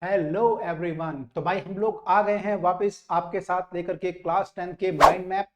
Hello everyone. तो भाई हम लोग आ गए हैं वापस आपके साथ लेकर के क्लास 10 के माइंड मैप।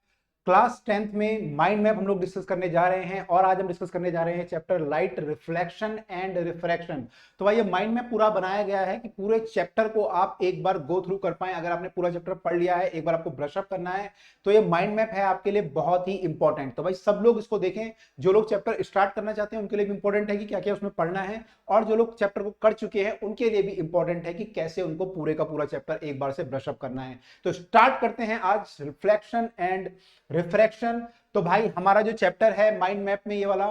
क्लास 10th में माइंड मैप हम लोग डिस्कस करने जा रहे हैं और आज हम डिस्कस करने जा रहे हैं chapter light reflection and refraction. तो भाई ये माइंड मैप पूरा बनाया गया है कि पूरे चैप्टर को आप एक बार गो थ्रू कर पाए। अगर आपने पूरा चैप्टर पढ़ लिया है, एक बार आपको ब्रश अप करना है, तो ये माइंड मैप है आपके लिए बहुत ही इंपॉर्टेंट। तो भाई सब लोग इसको देखें। जो लोग चैप्टर स्टार्ट करना चाहते हैं उनके लिए भी इंपॉर्टेंट है कि क्या क्या उसमें पढ़ना है, और जो लोग चैप्टर को कर चुके हैं उनके लिए भी इंपॉर्टेंट है कि कैसे उनको पूरे का पूरा चैप्टर एक बार से ब्रश अप करना है। तो स्टार्ट करते हैं आज रिफ्लेक्शन एंड रिफ्रैक्शन। तो भाई हमारा जो चैप्टर है माइंड मैप में ये वाला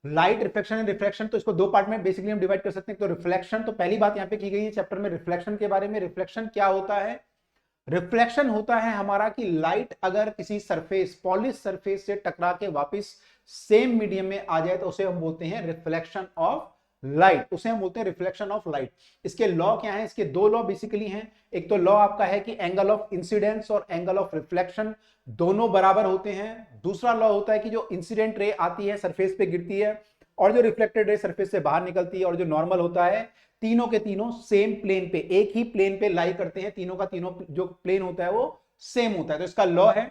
लाइट रिफ्लेक्शन एंड रिफ्रैक्शन, तो इसको दो पार्ट में बेसिकली हम डिवाइड कर सकते हैं। तो रिफ्लेक्शन, तो पहली बात यहां पे की गई है चैप्टर में रिफ्लेक्शन के बारे में। रिफ्लेक्शन क्या होता है? रिफ्लेक्शन होता है हमारा कि लाइट अगर किसी सरफेस, पॉलिश सरफेस से टकरा के वापस सेम मीडियम में आ जाए तो उसे हम बोलते हैं रिफ्लेक्शन ऑफ लाइट। उसे हम बोलते हैं रिफ्लेक्शन ऑफ लाइट। इसके लॉ क्या है? इसके दो लॉ बेसिकली हैं। एक तो लॉ आपका है कि एंगल ऑफ इंसिडेंस और एंगल ऑफ रिफ्लेक्शन दोनों बराबर होते हैं। दूसरा लॉ होता है कि जो इंसिडेंट रे आती है सरफेस पे गिरती है, और जो रिफ्लेक्टेड रे सरफेस से बाहर निकलती है, और जो नॉर्मल होता है, तीनों के तीनों सेम प्लेन पे, एक ही प्लेन पे लाई करते हैं। तीनों का तीनों जो प्लेन होता है वो सेम होता है। तो इसका लॉ है।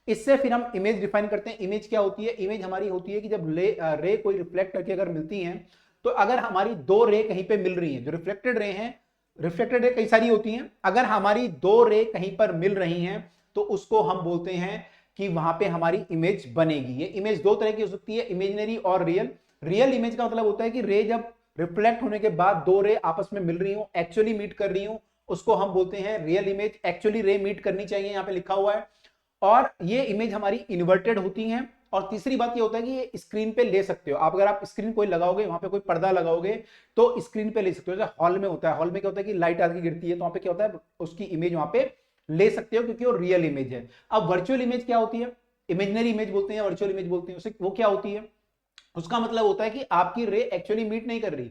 इससे फिर हम इमेज डिफाइन करते हैं। इमेज क्या होती है? इमेज हमारी होती है कि जब रे कोई रिफ्लेक्ट करके अगर मिलती है, तो अगर हमारी दो रे कहीं पे मिल रही हैं, जो रिफ्लेक्टेड रे हैं, रिफ्लेक्टेड रे कई सारी होती हैं, अगर हमारी दो रे कहीं पर मिल रही हैं तो उसको हम बोलते हैं कि वहां पे हमारी इमेज बनेगी। ये इमेज दो तरह की हो सकती है, इमेजिनरी और रियल। रियल इमेज का मतलब होता है कि रे जब रिफ्लेक्ट होने के बाद दो रे आपस में मिल रही हो, एक्चुअली मीट कर रही हो, उसको हम बोलते हैं रियल इमेज। एक्चुअली रे मीट करनी चाहिए, यहां पे लिखा हुआ है। और ये इमेज हमारी इन्वर्टेड होती हैं। और तीसरी बात ये होता है कि ये स्क्रीन पे ले सकते हो आप। अगर आप स्क्रीन कोई लगाओगे, वहां पे कोई पर्दा लगाओगे, तो स्क्रीन पे ले सकते हो। जैसे हॉल में होता है, हॉल में क्या होता है कि लाइट आके गिरती है, तो वहां पे क्या होता है, उसकी इमेज वहां पे ले सकते हो क्योंकि वो रियल इमेज है। अब वर्चुअल इमेज क्या होती है? इमेजिनरी इमेज बोलते हैं, वर्चुअल इमेज बोलते हैं उसे। वो क्या होती है? उसका मतलब होता है कि आपकी रे एक्चुअली मीट नहीं कर रही,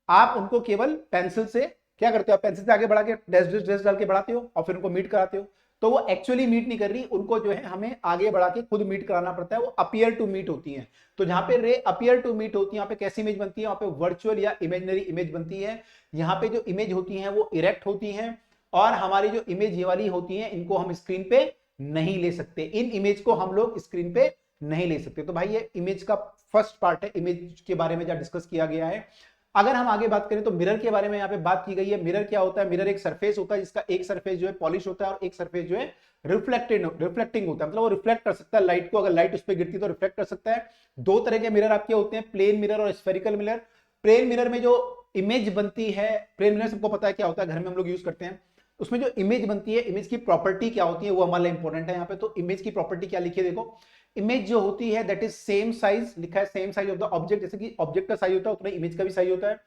आप उनको केवल पेंसिल से क्या करते हो, आप पेंसिल से आगे बढ़ा के डैश डैश डैश डाल के बढ़ाते हो और फिर उनको मीट कराते हो। तो वो एक्चुअली मीट नहीं कर रही, उनको जो है हमें आगे बढ़ा के खुद मीट कराना पड़ता है। वो अपीयर टू मीट होती है। तो जहां पे रे अपीयर टू मीट होती है, यहाँ पे कैसी इमेज बनती है? वहां पे वर्चुअल या इमेजिनरी इमेज बनती है। यहाँ पे जो इमेज होती है वो इरेक्ट होती है, और हमारी जो इमेज ये वाली होती है, इनको हम स्क्रीन पे नहीं ले सकते। इन इमेज को हम लोग स्क्रीन पे नहीं ले सकते। तो भाई ये इमेज का फर्स्ट पार्ट है, इमेज के बारे में जहां डिस्कस किया गया है। अगर हम आगे बात करें तो मिरर के बारे में यहाँ पे बात की गई है। मिरर क्या होता है? मिरर एक सरफेस होता है जिसका एक सरफेस जो है पॉलिश होता है और एक सरफेस जो है रिफ्लेक्टिंग होता है। मतलब वो रिफ्लेक्ट कर सकता है लाइट को, अगर लाइट उस पर गिरती है तो रिफ्लेक्ट कर सकता है। दो तरह के मिरर आपके होते हैं, प्लेन मिरर और स्फेरिकल मिरर। प्लेन मिरर में जो इमेज बनती है, प्लेन मिरर सबको पता है क्या होता है, घर में हम लोग यूज करते हैं। उसमें जो इमेज बनती है, इमेज की प्रॉपर्टी क्या होती है, वो हमारे लिए इंपॉर्टेंट है यहाँ पे। तो इमेज की प्रॉपर्टी क्या लिखी है देखो। इमेज जो होती है दैट इज सेम साइज, लिखा है same size of the object. जैसे कि ऑब्जेक्ट का साइज होता है उतना इमेज का भी साइज होता है।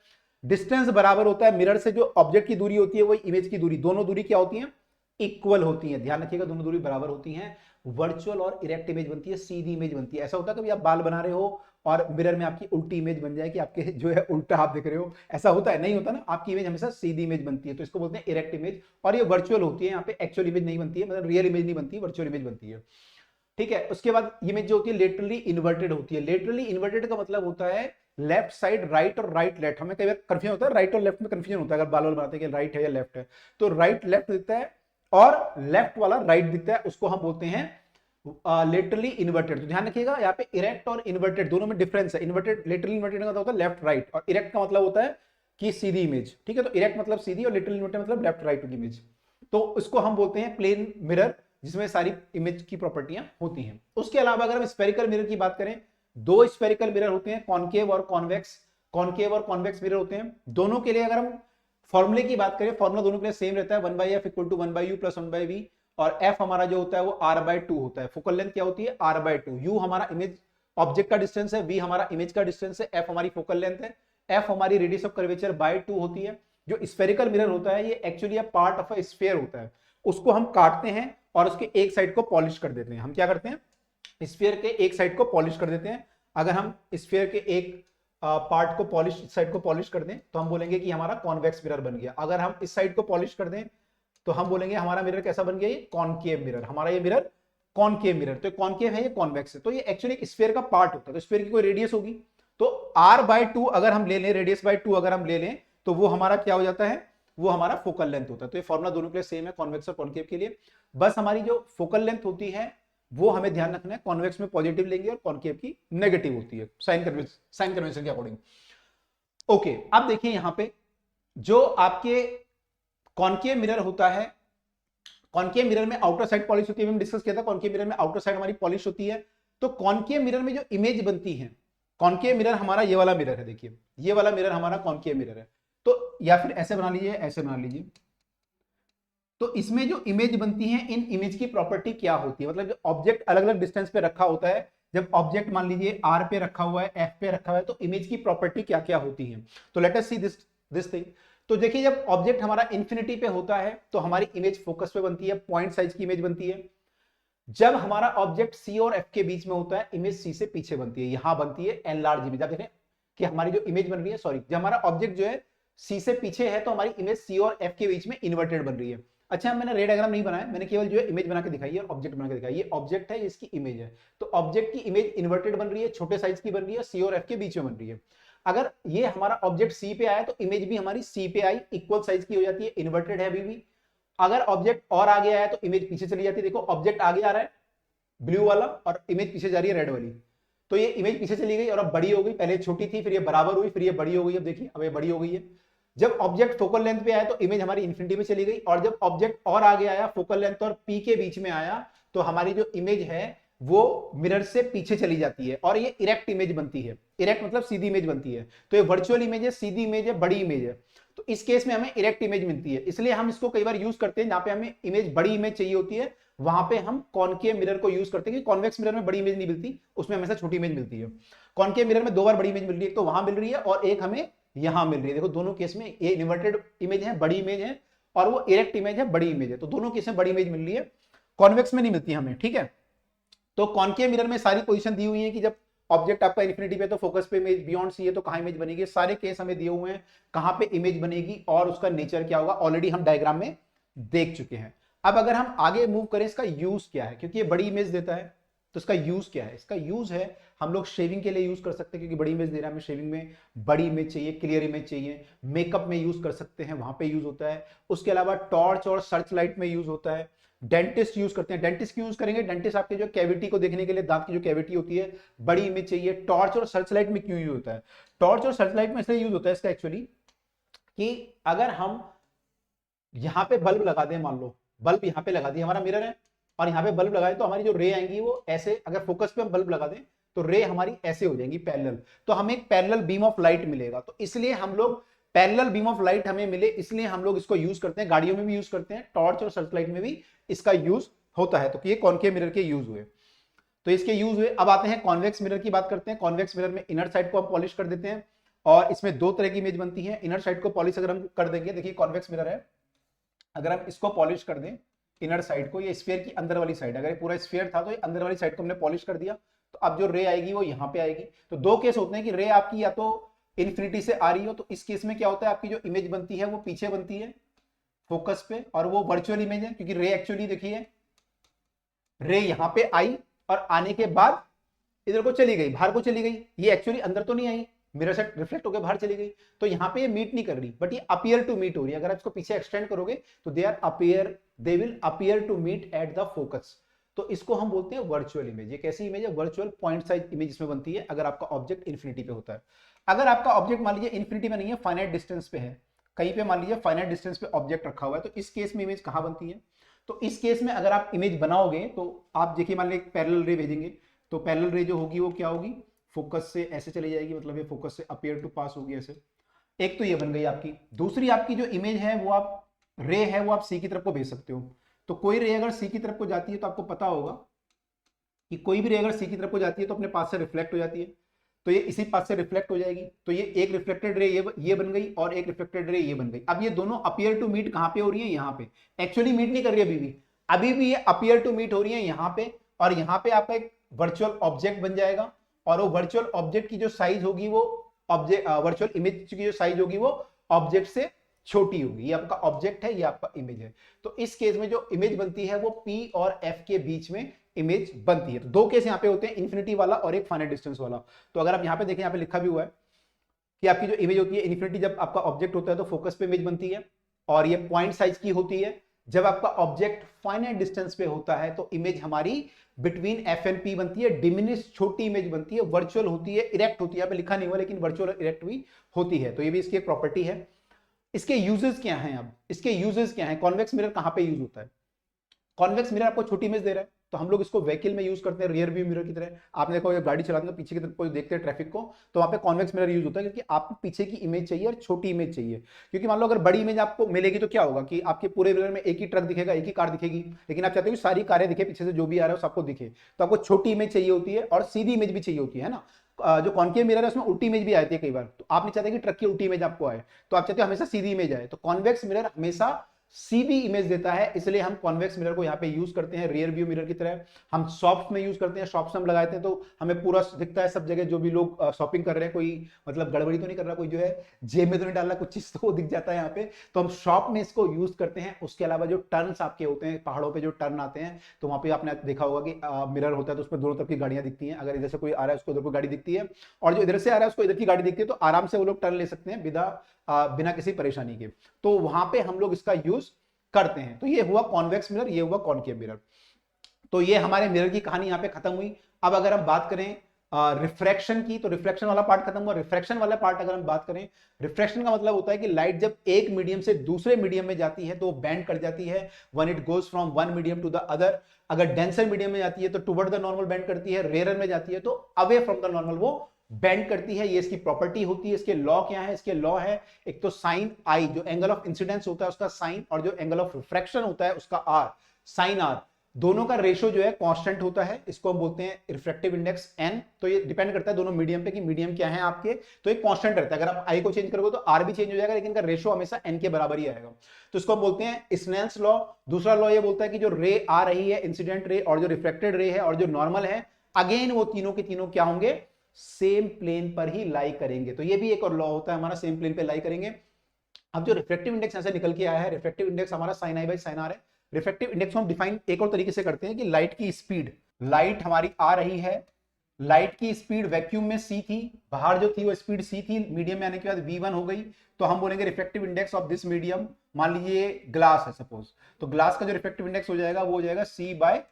डिस्टेंस बराबर होता है, मिरर से जो ऑब्जेक्ट की दूरी होती है वही इमेज की दूरी, दोनों दूरी क्या होती है? इक्वल होती है। ध्यान रखिएगा, दोनों दूरी बराबर होती हैं। वर्चुअल और इरेक्ट इमेज बनती है, सीधी इमेज बनती है। ऐसा होता है कभी आप बाल बना रहे हो और मिरर में आपकी उल्टी इमेज बन जाए कि आपके जो है उल्टा आप दिख रहे हो, ऐसा होता है? नहीं होता ना, आपकी इमेज हमेशा सीधी इमेज बनती है। तो इसको बोलते हैं इरेक्ट इमेज, और ये वर्चुअल होती है। यहाँ पे एक्चुअल इमेज नहीं बनती है, मतलब रियल इमेज नहीं बनती है, वर्चुअल इमेज बनती है। ठीक है। उसके बाद इमेज जो होती है लेटरली इन्वर्टेड होती है। लेटरली इन्वर्टेड का मतलब होता है लेफ्ट साइड राइट और राइट लेफ्ट। हमें कई बार कंफ्यूजन होता है, राइट और लेफ्ट में कंफ्यूजन होता है अगर बाल बाल बनाते हैं कि राइट है या लेफ्ट है। तो राइट लेफ्ट दिखता है और लेफ्ट वाला राइट दिखता है, उसको हम बोलते हैं लेटरली इन्वर्टेड। तो ध्यान रखिएगा यहाँ पे इरेक्ट और इन्वर्टेड दोनों में डिफरेंस है। इन्वर्टेड, लेटरली इन्वर्टेड का मतलब होता है लेफ्ट राइट, और इरेक्ट का मतलब होता है कि सीधी इमेज। ठीक है। तो इरेक्ट मतलब सीधी और लेटरली इन्वर्टेड मतलब लेफ्ट राइट इमेज। तो इसको हम बोलते हैं प्लेन मिरर, जिसमें सारी इमेज की प्रॉपर्टियां होती हैं। उसके अलावा अगर हम स्फेरिकल मिरर की बात करें, दो स्फेरिकल मिरर होते हैं, कॉनकेव और कॉन्वेक्स। कॉनकेव और कॉन्वेक्स मिरर होते हैं। दोनों के लिए अगर हम फॉर्मूले की बात करें, फॉर्मूला दोनों के लिए सेम रहता है, 1/f equal to 1/u plus 1/v। और f हमारा जो होता है वो r/2 होता है। फोकल लेंथ क्या होती है? r/2। u हमारा इमेज ऑब्जेक्ट का डिस्टेंस है, v हमारा इमेज का डिस्टेंस है, f हमारी फोकल लेंथ है, f हमारी रेडियस ऑफ कर्वेचर बाय 2 होती है। जो स्फेरिकल मिरर होता है ये actually part of a sphere होता है। उसको हम काटते हैं और उसके एक साइड को पॉलिश कर देते हैं। हम क्या करते हैं? स्फीयर के एक साइड को पॉलिश कर देते हैं। अगर हम स्फीयर के एक पार्ट को पॉलिश, इस साइड को पॉलिश कर दें तो हम बोलेंगे कि हमारा कॉन्वेक्स मिरर बन गया। अगर हम इस साइड को पॉलिश कर दें तो हम बोलेंगे हमारा मिरर कैसा बन गया? ये कॉनकेव मिरर। हमारा ये मिरर कॉनकेव मिरर, तो कॉनकेव है, ये कॉन्वेक्स है। तो ये एक्चुअली एक स्फीयर का पार्ट होता है। तो स्फीयर की कोई रेडियस होगी, तो r/2 अगर हम ले लें, रेडियस बाय 2 अगर हम ले लें, तो वो हमारा क्या हो जाता है? वो हमारा फोकल लेंथ होता है। तो ये फॉर्मूला दोनों के लिए सेम है, कॉन्वेक्स और कॉन्केव के लिए। बस हमारी जो फोकल लेंथ होती है वो हमें ध्यान रखना है, कॉन्वेक्स में पॉजिटिव लेंगे और कॉन्केव की नेगेटिव होती है, साइन कन्वेंशन के अकॉर्डिंग। ओके, अब देखिए यहां पे जो आपके कॉन्केव मिरर होता है, कॉन्केव मिरर में आउटर साइड पॉलिश होती है, हमने डिस्कस किया था कॉन्केव मिरर में आउटर साइड हमारी पॉलिश होती है। तो कॉन्केव मिरर में जो इमेज बनती है, कॉन्केव मिरर हमारा ये वाला मिरर है, देखिए ये वाला मिरर हमारा कॉन्केव मिरर है। तो या फिर ऐसे बना लीजिए, ऐसे बना लीजिए। तो इसमें जो इमेज बनती है, इन इमेज की प्रॉपर्टी क्या होती है, मतलब जो ऑब्जेक्ट अलग अलग डिस्टेंस पे रखा होता है, जब ऑब्जेक्ट मान लीजिए आर पे रखा हुआ है, एफ पे रखा हुआ है, तो इमेज की प्रॉपर्टी क्या क्या होती है। तो let us see this thing. तो देखिए जब ऑब्जेक्ट हमारा इंफिनिटी पे होता है तो हमारी इमेज फोकस पे बनती है, पॉइंट साइज की इमेज बनती है। जब हमारा ऑब्जेक्ट सी और एफ के बीच में होता है, इमेज सी से पीछे बनती है, यहां बनती है एनलार्ज इमेज। आप देखें कि हमारी जो इमेज बन रही है, सॉरी, जब हमारा ऑब्जेक्ट जो है सी से पीछे है तो हमारी इमेज सी और एफ के बीच में इन्वर्टेड बन रही है। अच्छा, मैंने रे डायग्राम नहीं बनाया, मैंने केवल जो है इमेज बना के दिखाई है और ऑब्जेक्ट बना के दिखाई। ये ऑब्जेक्ट है, इसकी इमेज है। तो ऑब्जेक्ट की इमेज इन्वर्टेड बन रही है, छोटे साइज की बन रही है, सी और एफ के बीच में बन रही है। अगर ये हमारा ऑब्जेक्ट सी पे आया तो इमेज भी हमारी सी पे आई, इक्वल साइज की हो जाती है, इन्वर्टेड है अभी भी। अगर ऑब्जेक्ट और आगे आया तो इमेज पीछे चली जाती है। देखो ऑब्जेक्ट आगे आ रहा है ब्लू वाला और इमेज पीछे जा रही है रेड वाली। तो ये इमेज पीछे चली गई और अब बड़ी हो गई, पहले छोटी थी फिर ये बराबर हुई फिर ये बड़ी हो गई। अब देखिए अब ये बड़ी हो गई है। जब ऑब्जेक्ट फोकल लेंथ पे आया तो इमेज हमारी इंफिनिटी में चली गई, और जब ऑब्जेक्ट और आगे आया, फोकल लेंथ और पी के बीच में आया, तो हमारी जो इमेज है वो मिरर से पीछे चली जाती है और ये इरेक्ट इमेज बनती है। इरेक्ट मतलब सीधी इमेज बनती है। तो ये वर्चुअल इमेज है, सीधी इमेज है, बड़ी इमेज है। तो इस केस में हमें इरेक्ट इमेज मिलती है, इसलिए हम इसको कई बार यूज करते हैं जहां पे हमें इमेज बड़ी इमेज चाहिए होती है, वहां पे हम कॉनकेव मिरर को यूज करते हैं। कॉन्वेक्स मिरर में बड़ी इमेज नहीं मिलती, उसमें हमेशा छोटी इमेज मिलती है। कॉनकेव मिरर में दो बार बड़ी इमेज मिल रही है, एक तो वहां मिल रही है और एक हमें यहां मिल रही है। देखो दोनों केस में ये इन्वर्टेड इमेज है, बड़ी इमेज है, और वो इरेक्ट इमेज है, बड़ी इमेज है। तो दोनों केस में बड़ी इमेज मिल रही है, कॉन्वेक्स में नहीं मिलती हमें, ठीक है। तो कॉनकेव मिरर में सारी पोजीशन दी हुई है कि जब ऑब्जेक्ट आपका इन्फिनिटी पे तो फोकस पे इमेज, बियॉन्ड सी है तो कहां इमेज बनेगी, सारे केस हमें दिए हुए हैं कहां पे इमेज बनेगी और उसका नेचर क्या होगा, ऑलरेडी हम डायग्राम में देख चुके हैं। अब अगर हम आगे मूव करें, इसका यूज क्या है, क्योंकि ये बड़ी इमेज देता है तो इसका यूज क्या है। इसका यूज है हम लोग शेविंग के लिए यूज कर सकते हैं, क्योंकि बड़ी इमेज दे रहा है हमें, शेविंग में बड़ी इमेज चाहिए, क्लियर इमेज चाहिए। मेकअप में यूज कर सकते हैं, वहां पे यूज होता है। उसके अलावा टॉर्च और सर्च लाइट में यूज होता है। डेंटिस्ट यूज करते हैं, डेंटिस्ट क्यों यूज करेंगे, डेंटिस्ट आपके जो कैविटी को देखने के लिए, दांत की जो कैविटी होती है, बड़ी इमेज चाहिए। टॉर्च और सर्च लाइट में क्यों यूज होता है, टॉर्च और सर्च लाइट में इसलिए यूज होता है इसका एक्चुअली कि अगर हम यहां पे बल्ब लगा दें, मान लो बल्ब यहां पे लगा दिया, हमारा मिरर है और यहां पे बल्ब लगाए, तो हमारी जो रे आएंगी वो ऐसे, अगर फोकस पे हम बल्ब लगा दें तो रे हमारी ऐसे हो जाएंगी पैरेलल, तो हमें एक पैरेलल बीम ऑफ लाइट मिलेगा। तो इसलिए हम लोग पैरेलल बीम ऑफ लाइट हमें मिले, इसलिए हम लोग इसको यूज करते हैं, गाड़ियों में भी यूज करते हैं, टॉर्च और सर्च लाइट में भी इसका यूज होता है। तो ये कॉनकेव मिरर के यूज हुए, तो इसके यूज हुए। अब आते हैं कॉन्वेक्स मिरर की बात करते हैं। कॉन्वेक्स मिरर में इनर साइड को हम पॉलिश कर देते हैं और इसमें दो तरह की इमेज बनती है। इनर साइड को पॉलिश अगर हम कर देंगे, देखिए कॉन्वेक्स मिरर है, अगर हम इसको पॉलिश कर दें इनर साइड को, ये स्फीयर की अंदर वाली साइड, अगर ये पूरा स्फीयर था तो ये अंदर वाली साइड को हमने पॉलिश कर दिया, तो अब जो रे आएगी वो यहाँ पे आएगी। तो दो केस होते हैं कि रे आपकी या तो इन्फिनिटी से आ रही हो, तो इस केस में क्या होता है, आपकी जो इमेज बनती है वो पीछे बनती है फोकस पे, और वो वर्चुअल इमेज है, क्योंकि रे एक्चुअली देखिए रे यहां पे आई और आने के बाद इधर को चली गई, बाहर को चली गई, ये एक्चुअली अंदर तो नहीं आई, मिरर से रिफ्लेक्ट होकर बाहर चली गई, तो यहां पे ये मीट नहीं कर रही, बट ये अपीयर टू मीट हो रही है। अगर आप इसको पीछे एक्सटेंड करोगे तो they will appear to meet at the focus. तो इसको हम बोलते हैं वर्चुअल इमेज। ये कैसी इमेज है, वर्चुअल पॉइंट साइज इमेज इसमें बनती है अगर आपका ऑब्जेक्ट इन्फिनिटी पे होता है। अगर आपका ऑब्जेक्ट मान लीजिए इन्फिनिटी में नहीं है, फाइनाइट डिस्टेंस पे है, कहीं पे मान लीजिए फाइनाइट डिस्टेंस पे ऑब्जेक्ट रखा हुआ है, तो इस केस में इमेज कहां बनती है, तो इस केस में अगर आप इमेज बनाओगे तो आप देखिए मान लीजिए पैरेलल रे भेजेंगे, तो पैरेलल रे जो होगी वो क्या होगी, फोकस से ऐसे चली जाएगी, मतलब ये फोकस से अपीयर टू पास होगी ऐसे। एक तो ये बन गई आपकी। दूसरी आपकी जो इमेज है वो आप रे है वो आप सी की तरफ को भेज सकते हो। तो कोई रे अगर सी की तरफ को जाती है तो आपको पता होगा कि कोई भी रे अगर सी की तरफ को जाती है तो अपने पास से रिफ्लेक्ट हो जाती है, तो ये इसी पास से रिफ्लेक्ट हो जाएगी। तो ये एक रिफ्लेक्टेड रे ये बन गई और एक रिफ्लेक्टेड रे ये बन गई। अब ये दोनों अपीयर टू मीट कहां पे हो रही है, यहाँ पे। एक्चुअली मीट नहीं कर रही अभी भी ये अपीयर टू मीट हो रही है यहाँ पे, और यहाँ पे आपका एक वर्चुअल ऑब्जेक्ट बन जाएगा, और वो वर्चुअल ऑब्जेक्ट की जो साइज होगी वो ऑब्जेक्ट, वर्चुअल इमेज की जो साइज होगी वो ऑब्जेक्ट से छोटी होगी। ये आपका ऑब्जेक्ट है, ये आपका इमेज है। तो इस केस में जो इमेज बनती है वो P और F के बीच में इमेज बनती है। तो दो केस यहाँ पे होते हैं, इन्फिनिटी वाला और एक फाइनाइट डिस्टेंस वाला। तो अगर आप यहाँ पे देखें, यहाँ पे लिखा भी हुआ है कि आपकी जो इमेज होती है इन्फिनिटी, जब आपका ऑब्जेक्ट होता है तो फोकस पे इमेज बनती है, और ये पॉइंट साइज की होती है। जब आपका ऑब्जेक्ट फाइनाइट डिस्टेंस पे होता है तो इमेज हमारी बिटवीन एफ एंड पी बनती है, डिमिनिश छोटी इमेज बनती है, वर्चुअल होती है, इरेक्ट होती है, यहाँ पे लिखा नहीं हुआ लेकिन वर्चुअल इरेक्ट भी होती है। तो ये भी इसकी एक प्रॉपर्टी है। इसके यूजेस क्या हैं? अब इसके यूजेस क्या हैं? कॉन्वेक्स मिरर कहां पे यूज होता है? कॉन्वेक्स मिरर आपको छोटी इमेज दे रहा है तो हम लोग इसको व्हीकल में यूज करते हैं, रियर व्यू मिरर की तरह। आपने देखो गाड़ी चलाते हैं पीछे की तरफ कोई देखते हैं ट्रैफिक को, तो वहां पे कॉन्वेक्स मिरर यूज होता है क्योंकि आपको पीछे की इमेज चाहिए और छोटी इमेज चाहिए। क्योंकि मान लो अगर बड़ी इमेज आपको मिलेगी तो क्या होगा कि आपके पूरे मिरर में एक ही ट्रक दिखेगा, एक ही कार दिखेगी, लेकिन आप चाहते हो कि सारी कारें दिखे, पीछे से जो भी आ रहा है सबको दिखे, तो आपको छोटी इमेज चाहिए होती है और सीधी इमेज भी चाहिए होती है ना। जो कॉन्केव मिरर है उसमें उल्टी इमेज भी आती है कई बार, तो आप नहीं चाहते कि ट्रक की उल्टी इमेज आपको आए, तो आप चाहते हो हमेशा सीधी इमेज आए। तो कॉन्वेक्स मिरर हमेशा सीधी इमेज देता है, इसलिए हम कॉन्वेक्स मिरर को यहाँ पे यूज करते हैं रियर व्यू मिरर की तरह। हम शॉप्स में यूज करते हैं, शॉप्स में हम लगाते हैं तो हमें पूरा दिखता है सब जगह। जो भी लोग शॉपिंग कर रहे हैं, कोई मतलब गड़बड़ी तो नहीं कर रहा, कोई जो है जेब में तो नहीं डाल रहा कुछ चीज, तो वो दिख जाता है यहाँ पे। तो हम शॉप में इसको यूज करते हैं। उसके अलावा जो टर्न्स आपके होते हैं, पहाड़ों पे जो टर्न आते हैं, तो वहां पे आपने देखा होगा कि मिरर होता है तो उसमें दोनों तरफ की गाड़ियां दिखती हैं। अगर इधर से कोई आ रहा है उसको उधर को गाड़ी दिखती है, और जो इधर से आ रहा है उसको इधर की गाड़ी दिखती है, तो आराम से वो लोग टर्न ले सकते हैं बिना किसी परेशानी के। तो वहां पे हम लोग इसका यूज करते हैं। तो ये हुआ कॉन्वेक्स मिरर, ये हुआ कॉनकेव मिरर। तो ये हमारे मिरर की कहानी यहां पे खत्म हुई। अब अगर हम बात करें रिफ्रैक्शन की, तो रिफ्रैक्शन वाला पार्ट खत्म हुआ। रिफ्रैक्शन वाला पार्ट अगर हम बात करें, रिफ्रैक्शन का मतलब होता है कि लाइट जब एक मीडियम से दूसरे मीडियम में जाती है तो बैंड कर जाती है when it goes from one medium to the other. अगर डेंसर मीडियम में जाती है तो टुवर्ड द नॉर्मल बैंड करती है, रेयर में जाती है तो अवे फ्रॉम द नॉर्मल वो बेंड करती है। ये इसकी प्रॉपर्टी होती है। इसके लॉ क्या है? इसके लॉ है एक तो साइन आई, जो एंगल ऑफ इंसिडेंस होता है उसका साइन, और जो एंगल ऑफ रिफ्रैक्शन होता है उसका आर, साइन आर, दोनों का रेशो जो है कांस्टेंट होता है। इसको हम बोलते हैं रिफ्रैक्टिव इंडेक्स एन। तो ये डिपेंड करता है दोनों मीडियम पे कि मीडियम क्या है आपके, तो एक कांस्टेंट रहता है। अगर आप आई को चेंज करोगे तो आर भी चेंज हो जाएगा, लेकिन इनका रेशो हमेशा एन के बराबर ही आएगा। तो इसको हम बोलते हैं स्नेल्स लॉ। दूसरा लॉ ये बोलता है कि जो रे आ रही है, इंसिडेंट रे और जो रिफ्लेक्टेड रे है और जो नॉर्मल है, अगेन वो तीनों के तीनों क्या होंगे? सेम प्लेन पर ही लाई करेंगे। तो ये भी एक और लॉ होता है हमारा, सेम प्लेन पे लाई करेंगे। अब जो रिफ्रैक्टिव इंडेक्स ऐसे निकल के आया है, रिफ्रैक्टिव इंडेक्स हमारा sine i by sine r है। रिफ्रैक्टिव इंडेक्स को हम डिफाइन एक और तरीके से करते हैं कि लाइट की स्पीड, लाइट हमारी आ रही है, लाइट की स्पीड वैक्यूम में c थी, बाहर जो थी वो स्पीड c थी, मीडियम में आने के बाद v1 हो गई, तो हम बोलेंगे refractive index of this medium, मान लीजिए ग्लास है सपोज, तो ग्लास का जो रिफ्रैक्टिव इंडेक्स हो जाएगा वो हो जाएगा c बाय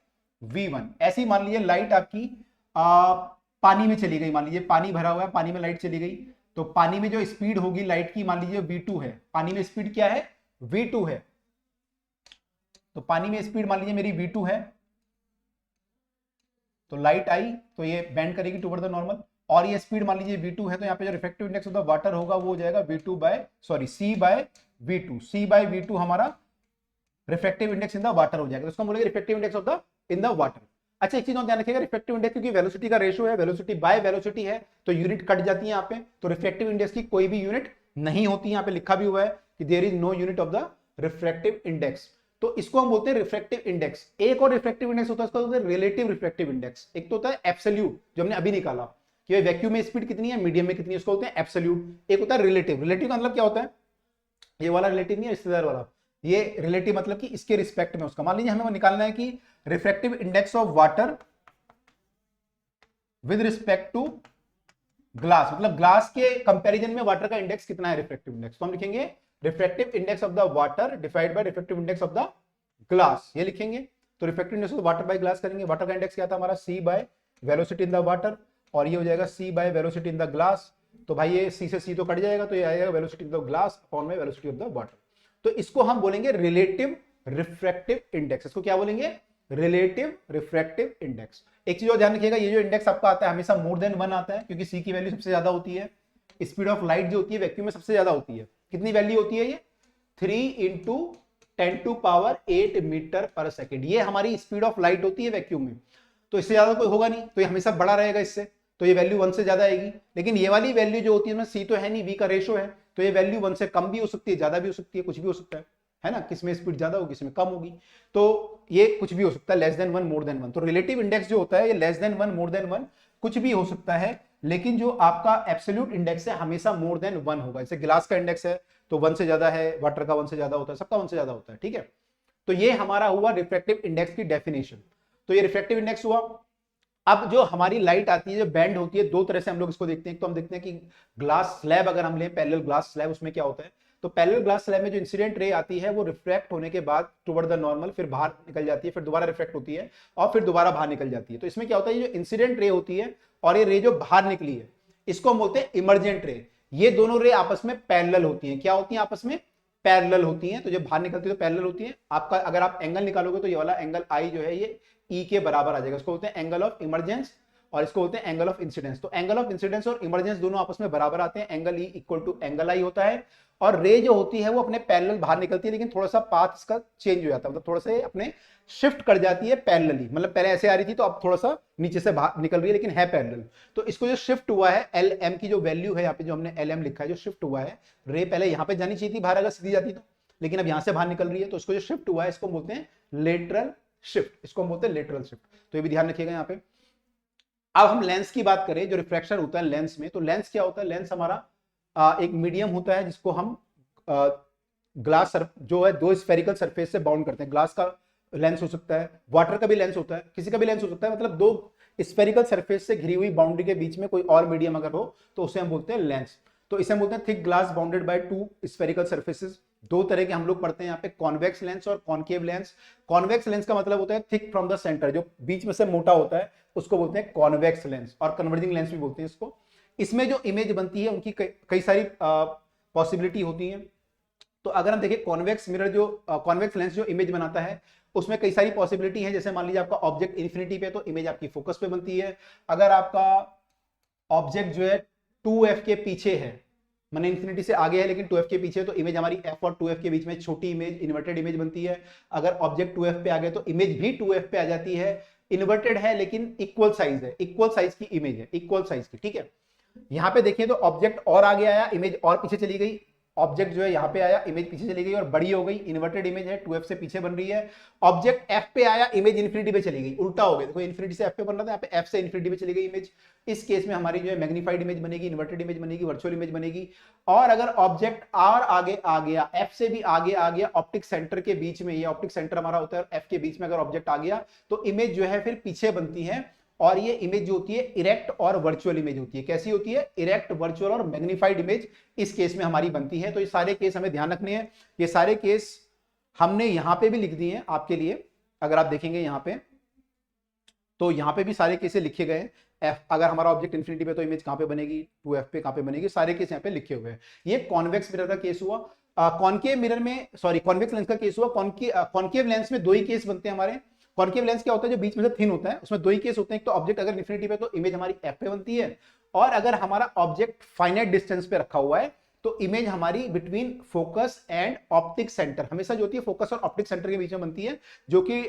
v1। ऐसे ही मान लीजिए लाइट आपकी पानी में चली गई, मान लीजिए पानी भरा हुआ है, पानी में लाइट चली गई, तो पानी में जो स्पीड होगी लाइट की, मान लीजिए v2 है, पानी में स्पीड क्या है? v2 है। तो पानी में स्पीड मान लीजिए मेरी v2 है, तो लाइट आई तो ये बेंड करेगी टुवर्ड द नॉर्मल, और ये स्पीड मान लीजिए v2 है, तो यहाँ पे जो refractive index of the water होगा वो हो जाएगा v2 by c by v2। c by v2 हमारा refractive index in the water हो जाएगा, तो इसको हम बोलेंगे refractive index of the in the water. अच्छा, एक चीज और ध्यान रखिएगा, रिफ्रैक्टिव इंडेक्स क्योंकि वेलोसिटी का रेशियो है, वेलोसिटी बाय वेलोसिटी है, तो यूनिट कट जाती है यहाँ पे, तो रिफ्रैक्टिव इंडेक्स की कोई भी यूनिट नहीं होती। यहाँ पे लिखा भी हुआ है कि there is no unit of the refractive index. तो इसको हम बोलते हैं रिफ्रैक्टिव इंडेक्स। एक और रिफ्रैक्टिव इंडेक्स होता है, इसको बोलते हैं रिलेटिव रिफ्रैक्टिव इंडेक्स। एक तो होता है एब्सोल्यूट, जो हमने अभी निकाला कि वैक्यूम में स्पीड कितनी है, मीडियम में कितनी है, उसको बोलते हैं एब्सोल्यूट। एक होता है रिलेटिव। रिलेटिव का मतलब क्या होता है? ये वाला रिलेटिव नहीं है, रिश्तेदार वाला, ये रिलेटिव मतलब कि इसके रिस्पेक्ट में उसका। मान लीजिए हमें वो निकालना है कि refractive index of water with respect to glass, मतलब ग्लास के कंपैरिजन में वाटर का इंडेक्स कितना है, रिफ्रैक्टिव इंडेक्स। तो हम लिखेंगे refractive index of the water divide by refractive index of the glass, ये लिखेंगे। तो refractive index of water by glass करेंगे। वाटर का इंडेक्स क्या था हमारा? c by velocity in the water, और ये हो जाएगा c by velocity in the glass. तो भाई ये c से c तो कट जाएगा, तो ये आएगा velocity in the glass upon में वेलोसिटी ऑफ द वाटर। तो इसको हम बोलेंगे रिलेटिव रिफ्रैक्टिव इंडेक्स। इसको क्या बोलेंगे? Relative refractive index. एक चीज और ध्यान रखिएगा, ये जो इंडेक्स आपका आता है हमेशा मोर देन 1 आता है, क्योंकि c की वैल्यू सबसे ज्यादा होती है। स्पीड ऑफ लाइट जो होती है वैक्यूम में सबसे ज्यादा होती है। कितनी वैल्यू होती है ये? 3 इंटू 10⁸ मीटर पर सेकेंड, ये हमारी स्पीड ऑफ लाइट होती है वैक्यूम में। तो इससे ज्यादा कोई होगा नहीं, तो ये हमेशा बड़ा रहेगा इससे, तो ये वैल्यू 1 से ज्यादा आएगी। लेकिन ये वाली वैल्यू जो होती है इसमें c तो है नहीं, v का रेशो है, तो ये वैल्यू 1 से कम भी हो सकती है, ज्यादा भी हो सकती है, कुछ भी हो सकता है ना। किसमें स्पीड ज्यादा होगी, किसमें कम होगी, तो ये कुछ भी हो सकता है, लेस देन 1 मोर देन 1। तो रिलेटिव इंडेक्स जो होता है ये लेस देन 1 मोर देन 1 कुछ भी हो सकता है, लेकिन जो आपका एब्सोल्यूट इंडेक्स है हमेशा मोर देन 1 होगा। जैसे ग्लास का इंडेक्स है तो 1 से ज्यादा है, वाटर का 1 से ज्यादा होता है, सबका 1 से ज्यादा होता है, ठीक है। तो ये हमारा हुआ रिफ्रैक्टिव इंडेक्स की डेफिनेशन। तो ये रिफ्रैक्टिव इंडेक्स हुआ। अब जो हमारी लाइट आती है, जो बैंड होती है, दो तरह से हम लोग इसको देखते हैं। तो हम देखते हैं कि ग्लास स्लैब अगर हम लें, पैरेलल ग्लास स्लैब, उसमें क्या होता है, तो तो पैरेलल ग्लास स्लैब में जो इंसिडेंट रे आती है वो रिफ्रैक्ट होने के बाद टुवर्ड द नॉर्मल, फिर बाहर निकल जाती है, फिर दोबारा रिफ्रैक्ट होती है और फिर दोबारा बाहर निकल जाती है। तो इसमें क्या होता है, ये जो इंसिडेंट रे होती है और ये रे जो बाहर निकली है इसको हम बोलते हैं इमर्जेंट रे। ये दोनों रे आपस में पैरेलल होती हैं। क्या होती हैं? आपस में पैरेलल होती हैं। तो जब बाहर निकलती है तो पैरेलल होती है। आपका अगर आप एंगल निकालोगे तो ये वाला एंगल आई जो है ये ई के बराबर आ जाएगा। इसको बोलते हैं एंगल ऑफ इमरजेंस और इसको बोलते हैं एंगल ऑफ इंसिडेंस। तो एंगल ऑफ इंसिडेंस और इमरजेंस दोनों आपस में बराबर आते हैं। Angle E equal to angle I होता है और रे जो होती है वो अपने पैरेलल बाहर निकलती है, लेकिन थोड़ा सा पाथ इसका चेंज हो जाता है, मतलब थोड़ा सा अपने शिफ्ट कर जाती है पैरेलली। मतलब पहले ऐसे आ रही थी तो अब थोड़ा सा नीचे से बाहर निकल रही है, लेकिन है पैरेलल। तो इसको जो शिफ्ट हुआ है एल एम की जो वैल्यू है यहाँ पे जो हमने एल एम लिखा है, जो शिफ्ट हुआ है, रे पहले यहाँ पे जानी चाहिए थी बाहर अगर सीधी जाती तो, लेकिन अब यहां से बाहर निकल रही है, तो इसको जो शिफ्ट हुआ है इसको बोलते हैं लेटरल शिफ्ट। इसको हम बोलते हैं लेटरल शिफ्ट। तो ये भी ध्यान रखिएगा यहाँ पे। अब हम लेंस की बात करें, जो रिफ्रैक्शन होता है लेंस में, तो लेंस क्या होता है? लेंस हमारा एक मीडियम होता है जिसको हम ग्लास जो है दो स्फेरिकल सरफेस से बाउंड करते हैं। ग्लास का लेंस हो सकता है, वाटर का भी लेंस होता है, किसी का भी लेंस हो सकता है, मतलब दो स्फेरिकल सरफेस से घिरी हुई बाउंड्री के बीच में कोई और मीडियम अगर हो तो उसे हम बोलते हैं लेंस। तो इसे हम बोलते हैं thick glass bounded by two spherical surfaces. दो तरह के हम लोग पढ़ते हैं यहाँ पे, कॉन्वेक्स लेंस और कॉनकेव लेंस। कॉन्वेक्स लेंस का मतलब होता है थिक फ्रॉम द सेंटर, जो बीच में से मोटा होता है उसको बोलते हैं कॉन्वेक्स लेंस, और कन्वर्जिंग लेंस भी बोलते हैं इसको। इसमें जो इमेज बनती है उनकी कई सारी पॉसिबिलिटी होती है। तो अगर हम देखें कॉन्वेक्स मिरर जो कॉन्वेक्स लेंस जो इमेज बनाता है उसमें कई सारी पॉसिबिलिटी है। जैसे मान लीजिए आपका ऑब्जेक्ट इन्फिनिटी पे तो इमेज आपकी फोकस पे बनती है। अगर आपका ऑब्जेक्ट जो है 2f के पीछे है, माने इन्फिनिटी से आगे है लेकिन 2f के पीछे है, तो इमेज हमारी f और 2f के बीच में छोटी इमेज, इन्वर्टेड इमेज बनती है। अगर ऑब्जेक्ट 2f पे आ गए तो इमेज भी 2f पे आ जाती है, इन्वर्टेड है लेकिन इक्वल साइज है, इक्वल साइज की इमेज है, इक्वल साइज की, ठीक है। यहां पे देखिए तो ऑब्जेक्ट और आगे आया, इमेज और पीछे चली गई, ऑब्जेक्ट जो है यहां पे आया, इमेज पीछे चली गई और बड़ी हो गई, इन्वर्टेड इमेज है, 2f से पीछे बन रही है। ऑब्जेक्ट f पे आया, इमेज इन्फिनिटी पे चली गई, उल्टा हो गया, देखो इन्फिनिटी से f पे बन रहा था, यहाँ पे f से इन्फिनिटी पे चली गई इमेज। इस केस में हमारी जो है मैग्नीफाइड इमेज बनेगी, इन्वर्टेड इमेज बनेगी, वर्चुअल इमेज बनेगी। और अगर ऑब्जेक्ट r आगे आ गया, f से भी आगे आ गया, ऑप्टिक सेंटर के बीच में, ये ऑप्टिक सेंटर हमारा होता है, f के बीच में अगर ऑब्जेक्ट आ गया तो इमेज जो है फिर पीछे बनती है। और ये इमेज जो होती है इरेक्ट और वर्चुअल इमेज होती है। कैसी होती है? इरेक्ट, वर्चुअल और मैग्नीफाइड इमेज इस केस में हमारी बनती है। तो ये सारे केस हमें ध्यान रखने हैं। ये सारे केस हमने यहां पे भी लिख दिए हैं आपके लिए। अगर आप देखेंगे यहां पे तो यहां पे भी सारे केसेस लिखे गए हैं। एफ अगर हमारा ऑब्जेक्ट इन्फिनिटी पे तो इमेज कहां पे बनेगी, 2f पे कहां पे बनेगी, सारे केस यहां पे लिखे हुए हैं। ये कॉन्वेक्स मिरर का केस हुआ। कॉनकेव मिरर में, सॉरी कॉन्वेक्स लेंस का केस हुआ। कॉनकेव लेंस में दो ही केस बनते हैं हमारे। कॉनकेव लेंस क्या होता है? जो बीच में से थिन होता है, उसमें दो ही केस होते हैं। एक तो ऑब्जेक्ट अगर इन्फिनिटी पे तो इमेज हमारी f पे बनती है, और अगर हमारा ऑब्जेक्ट फाइनाइट डिस्टेंस पे रखा हुआ है तो इमेज हमारी between focus and optic centre हमेशा जो होती है फोकस और ऑप्टिक सेंटर के बीच में बनती है, जो कि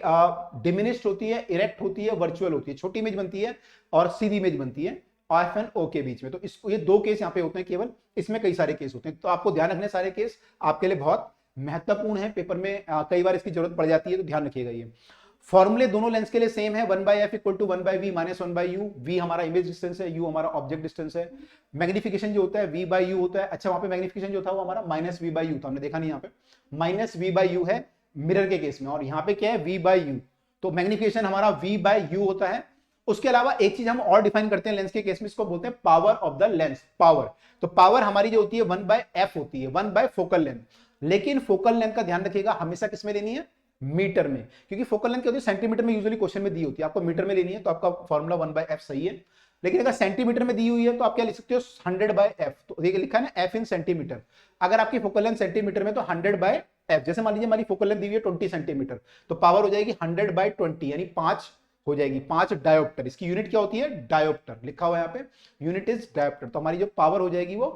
डिमिनिश्ड होती है, इरेक्ट होती है, वर्चुअल होती है। छोटी इमेज बनती है और सीधी इमेज बनती है एफ एंड ओ के बीच में। तो इसको ये दो केस यहाँ पे होते हैं केवल, इसमें कई सारे केस होते हैं। तो आपको ध्यान रखने सारे केस आपके लिए बहुत महत्वपूर्ण है, पेपर में कई बार इसकी जरूरत पड़ जाती है, तो ध्यान रखिएगा। ये फॉर्मूले दोनों लेंस के लिए सेम है, 1/f equal to 1/v minus 1/u। v हमारा इमेज डिस्टेंस है, u हमारा ऑब्जेक्ट डिस्टेंस है। मैग्निफिकेशन जो होता है v/u होता है। अच्छा, वहां पे मैग्निफिकेशन जो था वो हमारा -v/u था, हमने देखा नहीं, यहाँ पे -v/u है मिरर के केस में, और यहाँ पे क्या है v/u। तो मैग्निफिकेशन हमारा v/u होता है। उसके अलावा एक चीज हम और डिफाइन करते हैं लेंस के केस में, इसको बोलते हैं power of the lens. Power, तो पावर हमारी जो होती है 1/f होती है, 1 फोकल लेंथ। लेकिन फोकल लेंथ का ध्यान रखिएगा हमेशा किस में लेनी है? मीटर में, क्योंकि फोकल लेंथ क्या होती है सेंटीमीटर में यूजुअली क्वेश्चन में दी होती है, आपको मीटर में लेनी है, तो आपका फॉर्मूला 1/f सही है। लेकिन अगर सेंटीमीटर में दी हुई है तो आप क्या लिख सकते हो? 100/f। तो देखिए लिखा है ना f इन सेंटीमीटर। अगर आपकी फोकल लेंथ सेंटीमीटर में तो 100/f। जैसे मान लीजिए हमारी फोकल लेंथ दी हुई है 20 सेंटीमीटर, तो पावर हो जाएगी 100/20 यानी 5 हो जाएगी, 5 डायोप्टर। इसकी यूनिट क्या होती है? डायोप्टर लिखा हुआ है यहाँ पे, यूनिट इज डायोप्टर। तो हमारी जो पावर हो जाएगी वो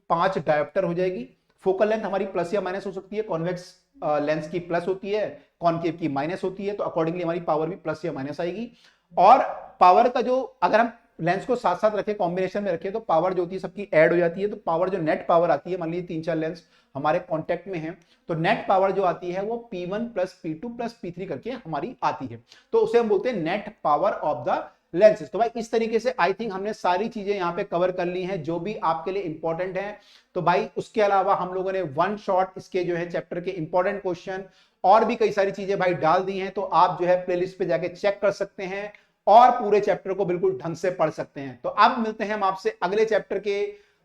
5 डायोप्टर हो जाएगी। फोकल लेंथ हमारी प्लस या माइनस हो सकती है, कॉन्वेक्स लेंस की प्लस होती है, कॉनकेव की माइनस होती है, तो अकॉर्डिंगली हमारी पावर भी प्लस या माइनस आएगी। और पावर का जो, अगर हम लेंस को साथ साथ रखें, कॉम्बिनेशन में रखें, तो पावर जो होती है सबकी ऐड हो जाती है। तो पावर जो नेट पावर आती है, मान लीजिए 3-4 लेंस हमारे कॉन्टेक्ट में है, तो नेट पावर जो आती है वो P1 plus P2 plus P3 करके हमारी आती है। तो उसे हम बोलते हैं net power of the lenses. तो भाई इस तरीके से आई थिंक हमने सारी चीजें यहाँ पे कवर कर ली हैं जो भी आपके लिए इंपॉर्टेंट है। तो भाई उसके अलावा हम लोगों ने वन शॉट इसके जो है चैप्टर के इंपॉर्टेंट क्वेश्चन और भी कई सारी चीजें भाई डाल दी हैं, तो आप जो है प्लेलिस्ट पे जाके चेक कर सकते हैं और पूरे चैप्टर को बिल्कुल ढंग से पढ़ सकते हैं। तो अब मिलते हैं हम आपसे अगले चैप्टर के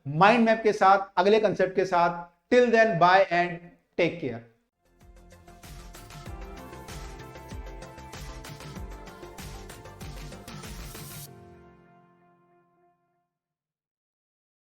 माइंड मैप के साथ, अगले कंसेप्ट के साथ। Till then bye and take care.